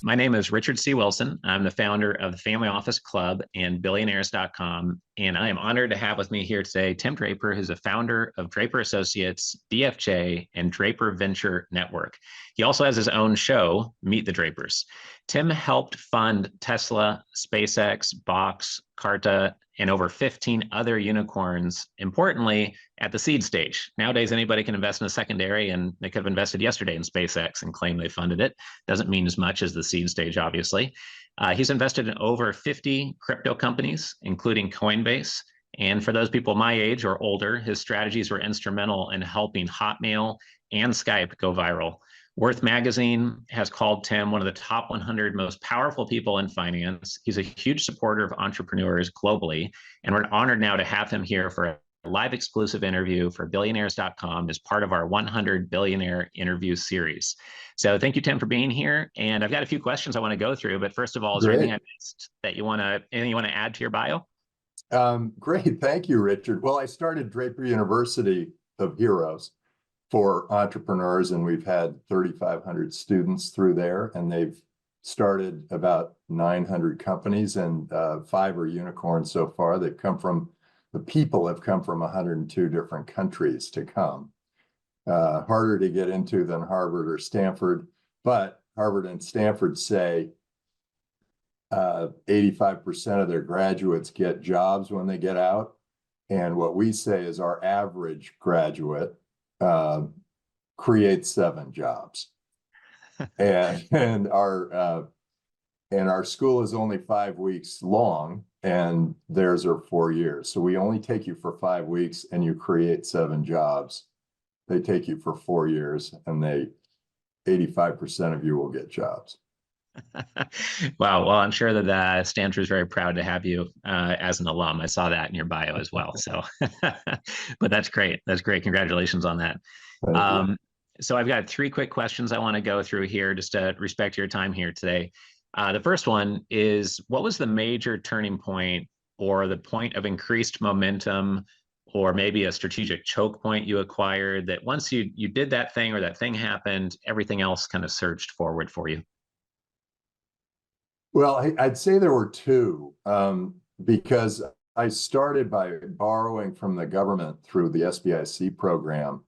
My name is Richard C. Wilson. I'm the founder of the Family Office Club and billionaires.com. And I am honored to have with me here today Tim Draper, who's a founder of Draper Associates, DFJ, and Draper Venture Network. He also has his own show, Meet the Drapers. Tim helped fund Tesla, SpaceX, Box, Carta, and over 15 other unicorns, importantly, at the seed stage. Nowadays, anybody can invest in a secondary, and they could have invested yesterday in SpaceX and claim they funded it. Doesn't mean as much as the seed stage, obviously. He's invested in over 50 crypto companies, including Coinbase. And for those people my age or older, his strategies were instrumental in helping Hotmail and Skype go viral. Worth Magazine has called Tim one of the top 100 most powerful people in finance. He's a huge supporter of entrepreneurs globally, and we're honored now to have him here for a live exclusive interview for billionaires.com as part of our 100 Billionaire interview series. So thank you, Tim, for being here. And I've got a few questions I want to go through, but first of all, is there anything I missed that anything you want to add to your bio? Great. Thank you, Richard. Well, I started Draper University of Heroes for entrepreneurs, and we've had 3,500 students through there, and they've started about 900 companies, and 5 are unicorns so far. The people have come from 102 different countries to come. Harder to get into than Harvard or Stanford, but Harvard and Stanford say 85% of their graduates get jobs when they get out. And what we say is our average graduate creates 7 jobs. and our school is only 5 weeks long, and theirs are 4 years. So we only take you for 5 weeks and you create 7 jobs. They take you for 4 years, and 85% of you will get jobs. Wow. Well, I'm sure that Stanford is very proud to have you as an alum. I saw that in your bio as well. So, but that's great. That's great. Congratulations on that. So I've got 3 quick questions I want to go through here just to respect your time here today. The first one is, what was the major turning point or the point of increased momentum, or maybe a strategic choke point you acquired that once you did that thing or that thing happened, everything else kind of surged forward for you? Well, I'd say there were 2, because I started by borrowing from the government through the SBIC program,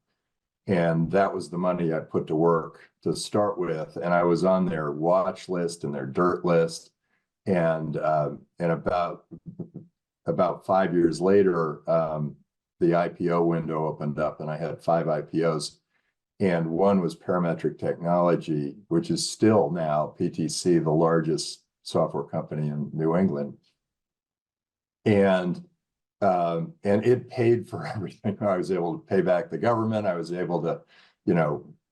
and that was the money I put to work to start with. And I was on their watch list and their dirt list. And about 5 years later, the IPO window opened up, and I had 5 IPOs. And one was Parametric Technology, which is still now PTC, the largest software company in New England. And it paid for everything. I was able to pay back the government. I was able to,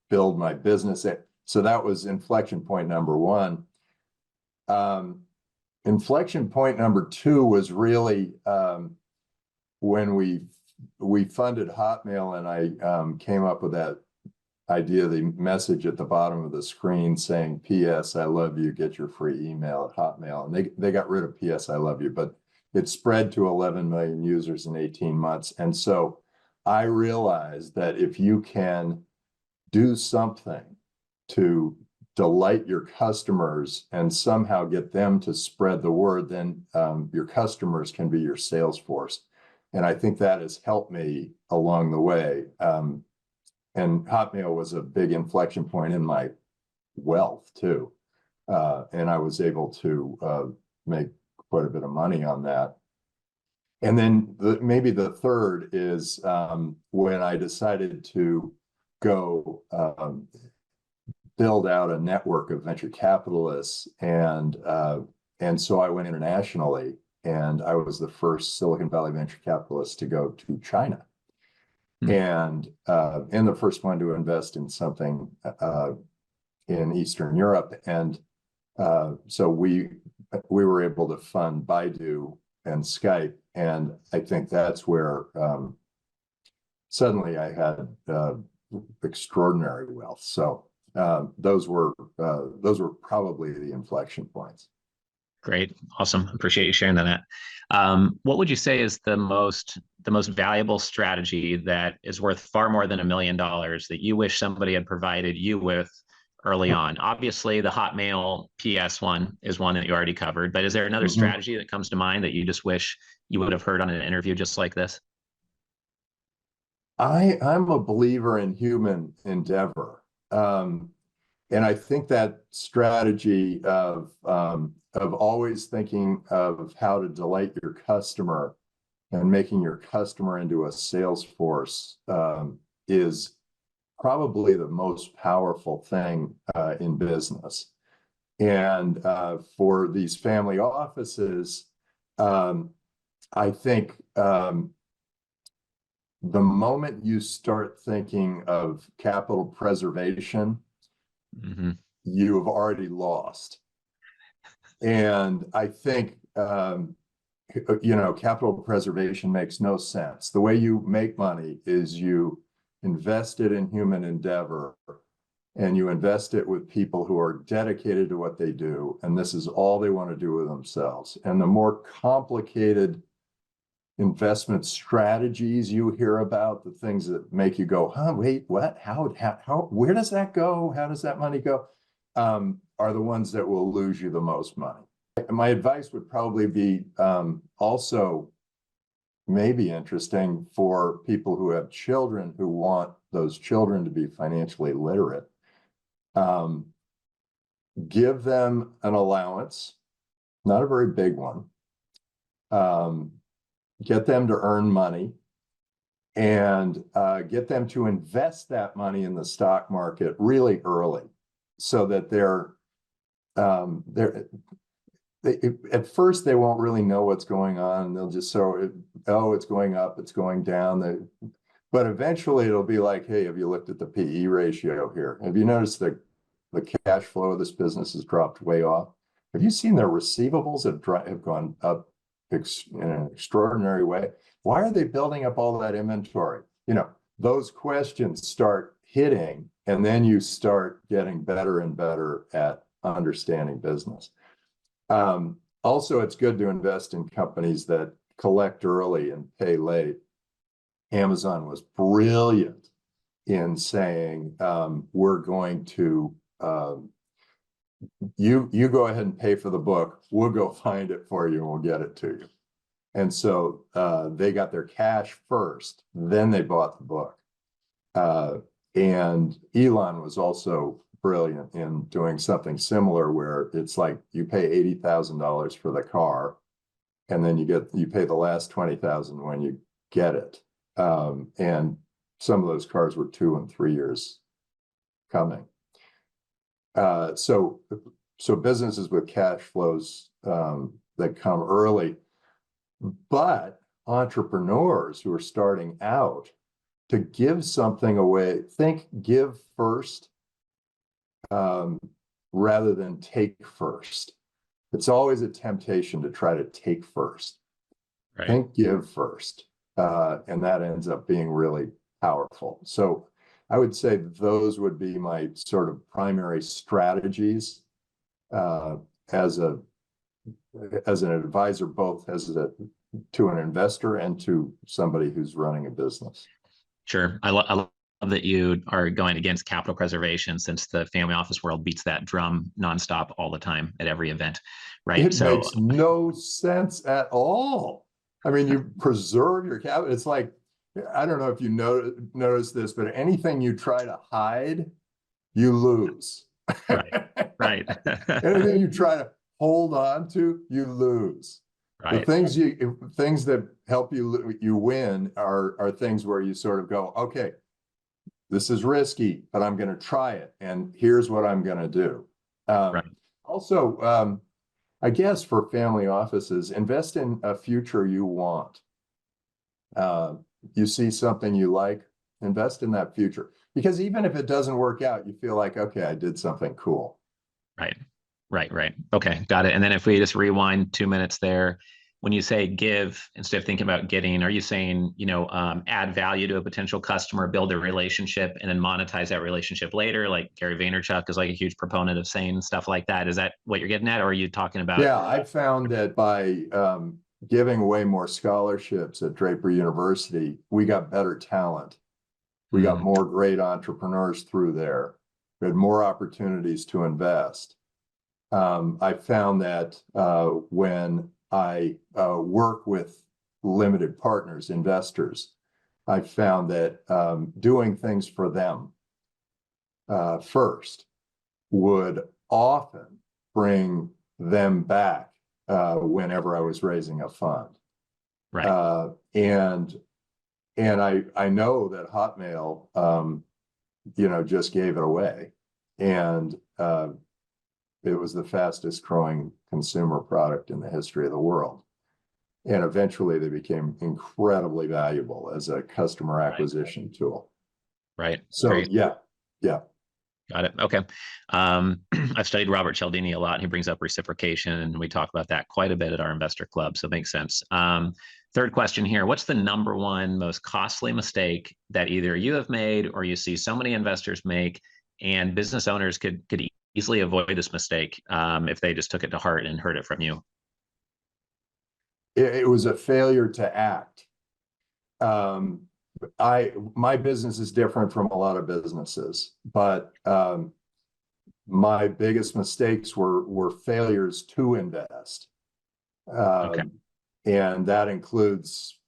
build my business. So that was inflection point number 1. Inflection point number 2 was really when we funded Hotmail, and I came up with that idea, the message at the bottom of the screen saying, P.S. I love you, get your free email at Hotmail. And they got rid of P.S. I love you, but it spread to 11 million users in 18 months. And so I realized that if you can do something to delight your customers and somehow get them to spread the word, then your customers can be your sales force. And I think that has helped me along the way. And Hotmail was a big inflection point in my wealth too. And I was able to make quite a bit of money on that. And then maybe the third is when I decided to go build out a network of venture capitalists. And so I went internationally, and I was the first Silicon Valley venture capitalist to go to China. And the first one to invest in something in Eastern Europe. And so we were able to fund Baidu and Skype. And I think that's where suddenly I had extraordinary wealth. So those were probably the inflection points. Great. Awesome. Appreciate you sharing that. What would you say is the most valuable strategy that is worth far more than $1 million that you wish somebody had provided you with early on? Obviously, the Hotmail PS one is one that you already covered, but is there another Mhm. strategy that comes to mind that you just wish you would have heard on an interview just like this? I'm a believer in human endeavor. And I think that strategy of always thinking of how to delight your customer and making your customer into a sales force is probably the most powerful thing in business. And for these family offices, um, I think the moment you start thinking of capital preservation, Mm-hmm. you have already lost. And I think, capital preservation makes no sense. The way you make money is you invest it in human endeavor and you invest it with people who are dedicated to what they do. And this is all they want to do with themselves. And the more complicated investment strategies you hear about, the things that make you go, huh, wait, what? How, where does that go? How does that money go? Are the ones that will lose you the most money. My advice would probably be also maybe interesting for people who have children who want those children to be financially literate. Give them an allowance, not a very big one. Get them to earn money and get them to invest that money in the stock market really early so that at first they won't really know what's going on. They'll just it's going up, it's going down. But eventually it'll be like, hey, have you looked at the PE ratio here? Have you noticed that the cash flow of this business has dropped way off? Have you seen their receivables have gone up in an extraordinary way? Why are they building up all that inventory? Those questions start hitting, and then you start getting better and better at understanding business. Also, it's good to invest in companies that collect early and pay late. Amazon was brilliant in saying, we're going to, you go ahead and pay for the book, we'll go find it for you and we'll get it to you. And so they got their cash first, then they bought the book. And Elon was also brilliant in doing something similar where it's like you pay $80,000 for the car and then you pay the last 20,000 when you get it. And some of those cars were 2 and 3 years coming. So businesses with cash flows that come early, but entrepreneurs who are starting out, to give something away, think give first rather than take first. It's always a temptation to try to take first. Right. Think give first. And that ends up being really powerful. So I would say those would be my sort of primary strategies as an advisor, both to an investor and to somebody who's running a business. Sure. I love that you are going against capital preservation, since the family office world beats that drum nonstop all the time at every event, right? It makes no sense at all. I mean, you preserve your capital. It's like, I don't know if you notice this, but anything you try to hide, you lose. Right. Anything you try to hold on to, you lose. Right. The things that help you win are things where you sort of go, okay, this is risky, but I'm going to try it, and here's what I'm going to do. Right. Also, I guess for family offices, invest in a future you want. You see something you like, invest in that future. Because even if it doesn't work out, you feel like, okay, I did something cool. Right. Okay, got it. And then if we just rewind 2 minutes there, when you say give, instead of thinking about getting, are you saying, add value to a potential customer, build a relationship, and then monetize that relationship later? Like Gary Vaynerchuk is like a huge proponent of saying stuff like that. Is that what you're getting at? Or are you talking about? Yeah, I found that by giving away more scholarships at Draper University, we got better talent. We got more great entrepreneurs through there. We had more opportunities to invest. I found that when I work with limited partners, investors, I found that doing things for them first would often bring them back whenever I was raising a fund. Right. And I know that Hotmail, just gave it away, and it was the fastest growing consumer product in the history of the world. And eventually they became incredibly valuable as a customer acquisition tool. Right. So Very yeah. Got it. Okay. I've studied Robert Cialdini a lot. He brings up reciprocation, and we talk about that quite a bit at our investor club. So it makes sense. Third question here. What's the number one most costly mistake that either you have made or you see so many investors make, and business owners could easily avoid this mistake if they just took it to heart and heard it from you? It was a failure to act. My business is different from a lot of businesses, but my biggest mistakes were failures to invest. Okay. And that includes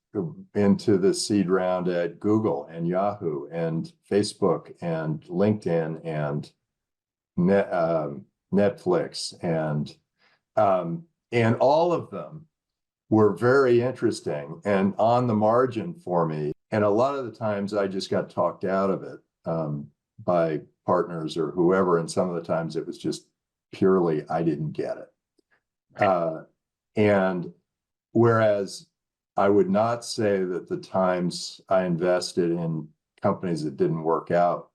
into the seed round at Google and Yahoo and Facebook and LinkedIn and Netflix, and all of them were very interesting and on the margin for me. And a lot of the times I just got talked out of it by partners or whoever. And some of the times it was just purely, I didn't get it. And whereas I would not say that the times I invested in companies that didn't work out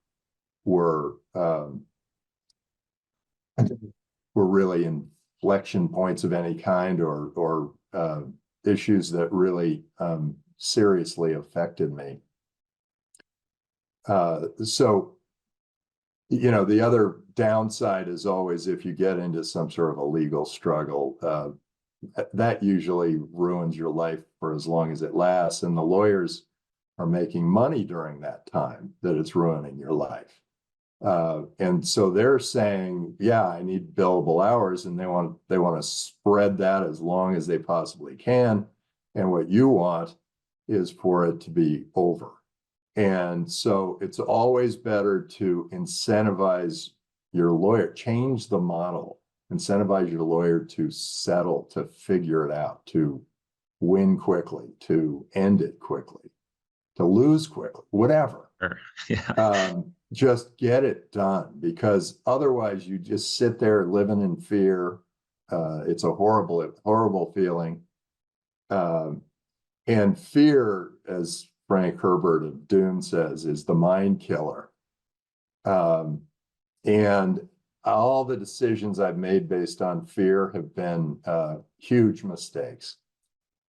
were really inflection points of any kind, or issues that really seriously affected me. So, the other downside is always if you get into some sort of a legal struggle, that usually ruins your life for as long as it lasts. And the lawyers are making money during that time that it's ruining your life. And so they're saying, yeah, I need billable hours, and they want to spread that as long as they possibly can. And what you want is for it to be over. And so it's always better to incentivize your lawyer, change the model, incentivize your lawyer to settle, to figure it out, to win quickly, to end it quickly, to lose quickly, whatever. Sure. Yeah. Just get it done, because otherwise you just sit there living in fear. It's a horrible, horrible feeling. And fear, as Frank Herbert of Dune says, is the mind killer. And all the decisions I've made based on fear have been huge mistakes.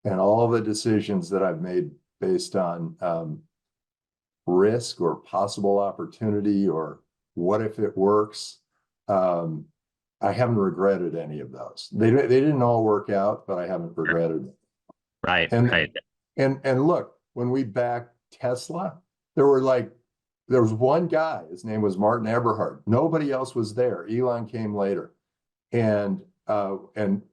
And all the decisions that I've made based on risk or possible opportunity or what if it works, I haven't regretted any of those. They didn't all work out, but I haven't regretted it. Right. And look, when we backed Tesla, there was one guy, his name was Martin Eberhard. Nobody else was there. Elon came later. And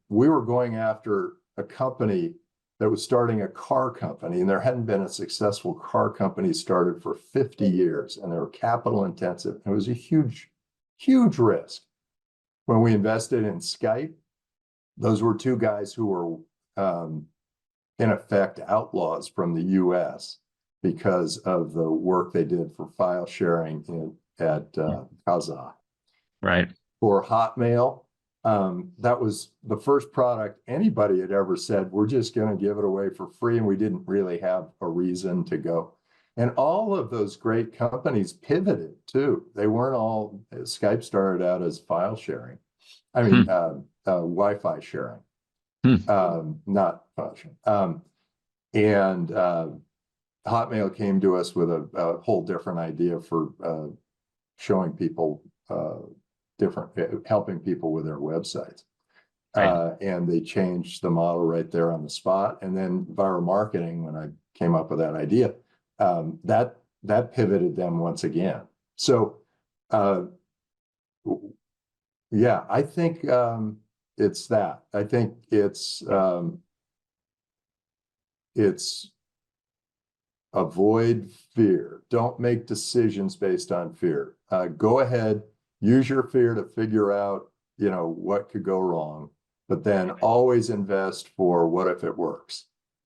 we were going after a company that was starting a car company, and there hadn't been a successful car company started for 50 years, and they were capital intensive. It was a huge, huge risk. When we invested in Skype, those were two guys who were in effect outlaws from the US because of the work they did for file sharing at Kazaa. Right. For Hotmail, that was the first product anybody had ever said, we're just going to give it away for free, and we didn't really have a reason to go. And all of those great companies pivoted too. They weren't all, Skype started out as file sharing. I mean, Wi-Fi sharing. Not file sharing. And Hotmail came to us with a whole different idea for showing people helping people with their websites. Right. And they changed the model right there on the spot. And then viral marketing, when I came up with that idea, that pivoted them once again. So Yeah, I think it's that. I think it's avoid fear. Don't make decisions based on fear. Go ahead, use your fear to figure out, what could go wrong, but then always invest for what if it works.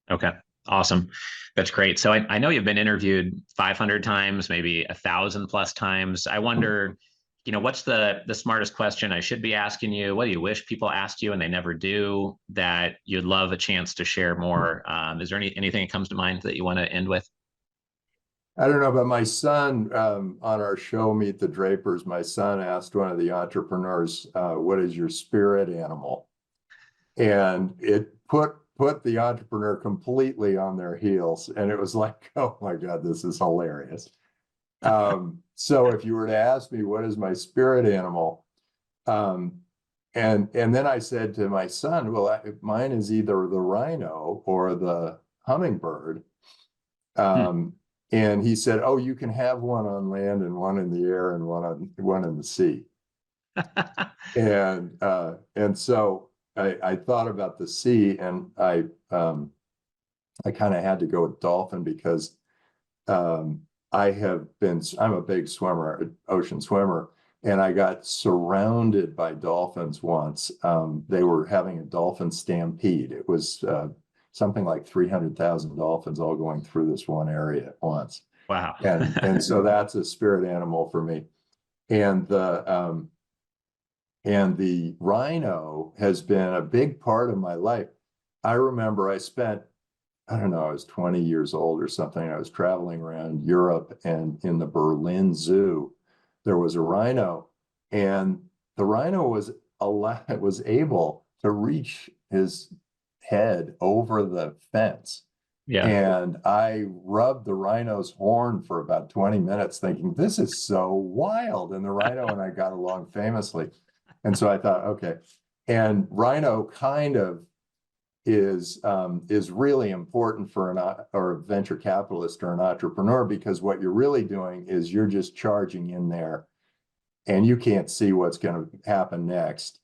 Okay. Awesome. That's great. So I know you've been interviewed 500 times, maybe 1,000 plus times. I wonder, what's the smartest question I should be asking you? What do you wish people asked you and they never do that you'd love a chance to share more? Is there anything that comes to mind that you want to end with? I don't know, but my son, on our show, Meet the Drapers, my son asked one of the entrepreneurs, what is your spirit animal? And it put the entrepreneur completely on their heels. And it was like, oh my God, this is hilarious. So if you were to ask me, what is my spirit animal? And then I said to my son, well, mine is either the rhino or the hummingbird. And he said, oh, you can have one on land and one in the air and one in the sea. And so I thought about the sea, and I kind of had to go with dolphin because I'm a big swimmer, ocean swimmer, and I got surrounded by dolphins once. They were having a dolphin stampede. It was something like 300,000 dolphins all going through this one area at once. Wow. And so that's a spirit animal for me. And the rhino has been a big part of my life. I remember I spent, I don't know, I was 20 years old or something. I was traveling around Europe, and in the Berlin Zoo, there was a rhino, and the rhino was able to reach his head over the fence. Yeah. And I rubbed the rhino's horn for about 20 minutes thinking, this is so wild. And the rhino and I got along famously. And so I thought, okay. And rhino kind of is really important for a venture capitalist or an entrepreneur, because what you're really doing is you're just charging in there and you can't see what's going to happen next.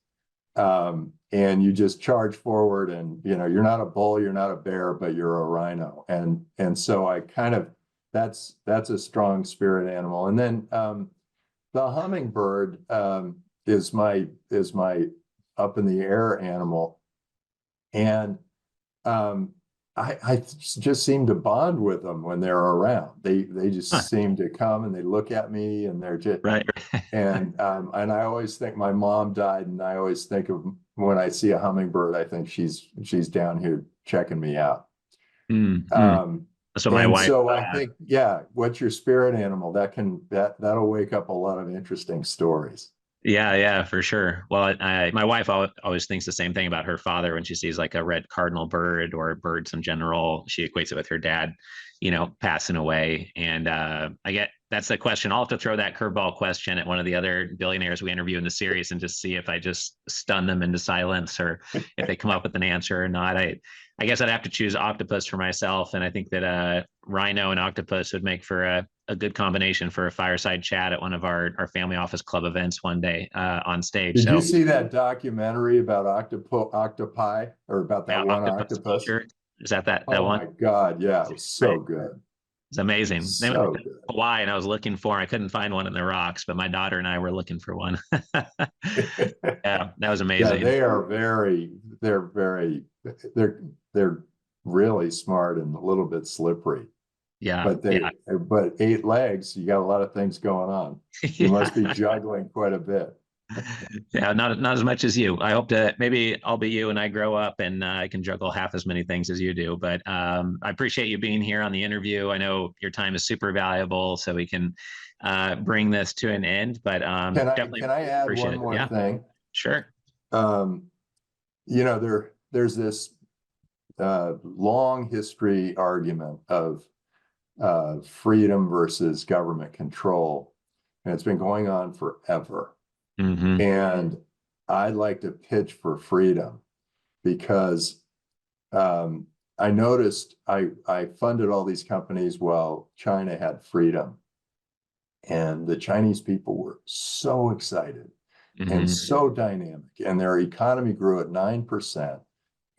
And you just charge forward, and you're not a bull, you're not a bear, but you're a rhino. And so I kind of, that's a strong spirit animal. And then the hummingbird is my up in the air animal. And I just seem to bond with them when they're around. They just seem to come and they look at me, and they're just Right. and I always think my mom died, and I always think of, when I see a hummingbird, I think she's down here checking me out. So my wife. So I think, yeah, what's your spirit animal? That'll wake up a lot of interesting stories. Yeah, for sure. Well, my wife always thinks the same thing about her father when she sees like a red cardinal bird or birds in general. She equates it with her dad, passing away. And that's the question. I'll have to throw that curveball question at one of the other billionaires we interview in the series and just see if I just stun them into silence, or if they come up with an answer or not. I guess I'd have to choose octopus for myself. And I think that rhino and octopus would make for a good combination for a fireside chat at one of our family office club events one day on stage. Did you see that documentary about octopi, or about that one octopus? Culture? Is that one? Oh my God. Yeah. It was so good. It's amazing. So good. Hawaii, and I was looking for, I couldn't find one in the rocks, but my daughter and I were looking for one. Yeah, that was amazing. Yeah, they're really smart and a little bit slippery. Yeah. But 8 legs, you got a lot of things going on. You must be juggling quite a bit. Yeah, not as much as you. I hope to, maybe I'll be you and I grow up and I can juggle half as many things as you do. But I appreciate you being here on the interview. I know your time is super valuable, so we can bring this to an end. But can I add one more thing? Sure. There's this long history argument of freedom versus government control, and it's been going on forever. Mm-hmm. And I'd like to pitch for freedom, because I noticed I funded all these companies while China had freedom, and the Chinese people were so excited. and Hmm. so dynamic. And their economy grew at 9%.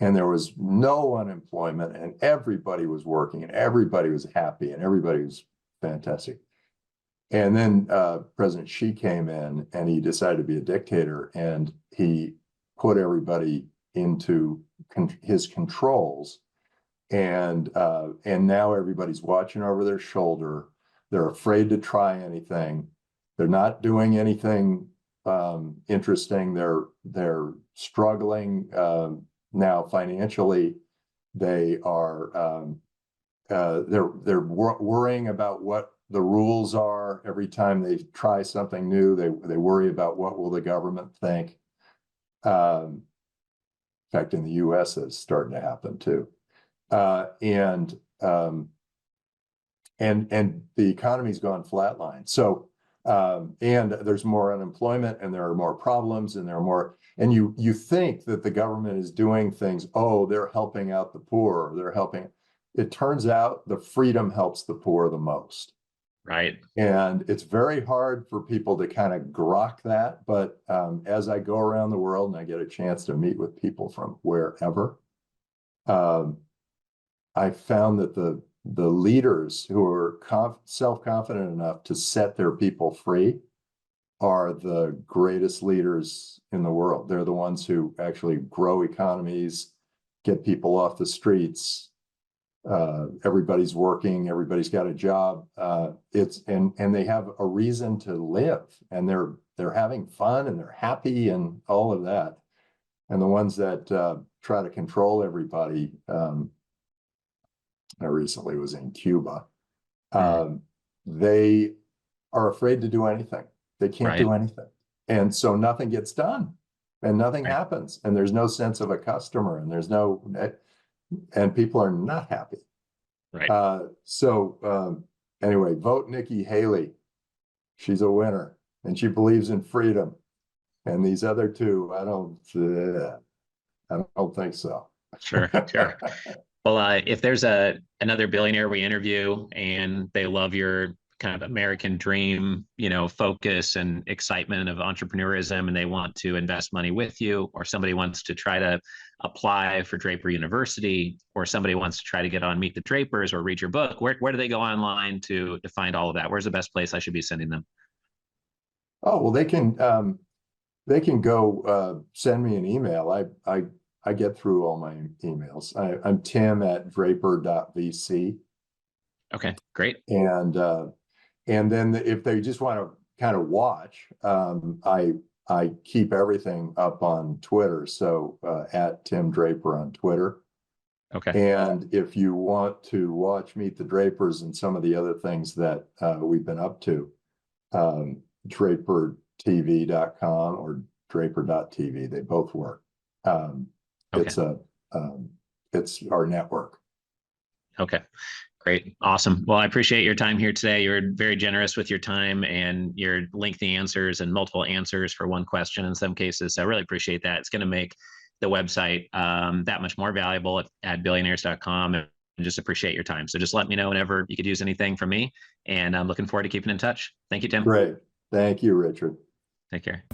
And there was no unemployment, and everybody was working, and everybody was happy, and everybody was fantastic. And then President Xi came in, and he decided to be a dictator, and he put everybody into his controls, and now everybody's watching over their shoulder. They're afraid to try anything. They're not doing anything interesting. They're struggling now financially. They are they're worrying about what the rules are every time they try something new. They worry about what will the government think. In fact, in the U.S., it's starting to happen too. And the economy's gone flatline. So and there's more unemployment, and there are more problems, and there are more. And you think that the government is doing things. Oh, they're helping out the poor. They're helping. It turns out the freedom helps the poor the most. Right. And it's very hard for people to kind of grok that. But as I go around the world and I get a chance to meet with people from wherever, I found that the leaders who are self-confident enough to set their people free are the greatest leaders in the world. They're the ones who actually grow economies, get people off the streets. Everybody's working, everybody's got a job. And they have a reason to live, and they're having fun, and they're happy, and all of that. And the ones that try to control everybody, I recently was in Cuba. They are afraid to do anything. They can't do anything. And so nothing gets done, and nothing happens. And there's no sense of a customer, and and people are not happy. Right. Anyway, vote Nikki Haley. She's a winner, and she believes in freedom. And these other two, I don't think so. Sure. Sure. Well, if there's another billionaire we interview and they love your kind of American dream, focus and excitement of entrepreneurism, and they want to invest money with you, or somebody wants to try to apply for Draper University, or somebody wants to try to get on Meet the Drapers or read your book, where do they go online to find all of that? Where's the best place I should be sending them? Oh, well, they can go send me an email. I get through all my emails. I'm tim@draper.vc. Okay, great. And then if they just want to kind of watch, I keep everything up on Twitter. So @TimDraper on Twitter. Okay. And if you want to watch Meet the Drapers and some of the other things that we've been up to, drapertv.com or draper.tv, they both work. It's our network. Okay, great. Awesome. Well, I appreciate your time here today. You're very generous with your time and your lengthy answers and multiple answers for one question in some cases. So I really appreciate that. It's going to make the website that much more valuable at billionaires.com, and just appreciate your time. So just let me know whenever you could use anything from me, and I'm looking forward to keeping in touch. Thank you, Tim. Great. Thank you, Richard. Take care.